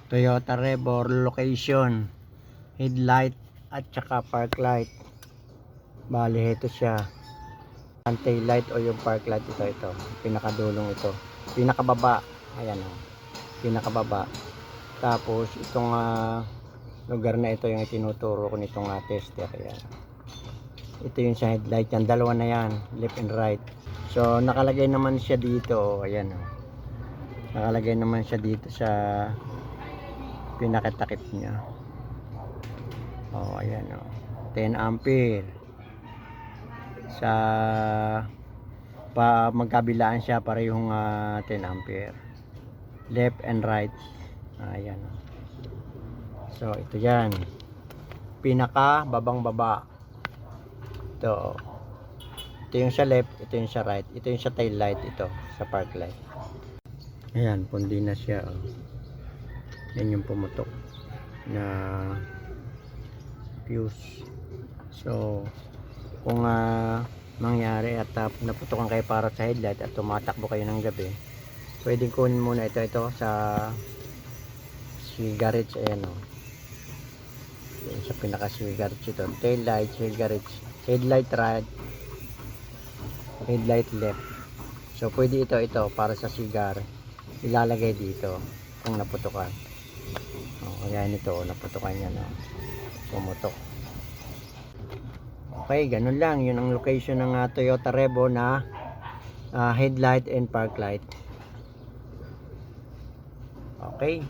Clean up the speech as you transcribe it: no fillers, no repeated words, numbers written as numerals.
Toyota Revo location, headlight at saka park light. Bali ito siya, ang tail light o yung park light. Ito pinakadulong, ito pinakababa, ayan o, pinakababa. Tapos itong lugar na ito yung itinuturo ko nitong tester. Ayan, ito yung sa headlight, yan dalawa na yan, left and right. So nakalagay naman siya dito, ayan o, nakalagay naman siya dito sa pinakatakip niya. Oh, ayan o, 10 ampere sa magkabilaan siya, parehong 10 ampere left and right. Ayan o. So ito yan, pinaka babang baba. Ito yung sa left, ito yung sa right, ito yung sa tail light, ito sa park light. Ayan, pundi na siya oh. Yan yung pumutok na fuse. So kung mangyari at naputokan kayo para sa headlight at tumatakbo kayo ng gabi, pwedeng kunin muna ito sa cigarette. Ayan o, yan sa pinaka cigarette, ito tail light, cigarette, headlight right, headlight left. So pwede ito para sa cigar, ilalagay dito kung naputokan. Ayan, ito naputokan yan o, pumutok. Okay, ganun lang. Yun ang location ng Toyota Revo na headlight and park light. Okay.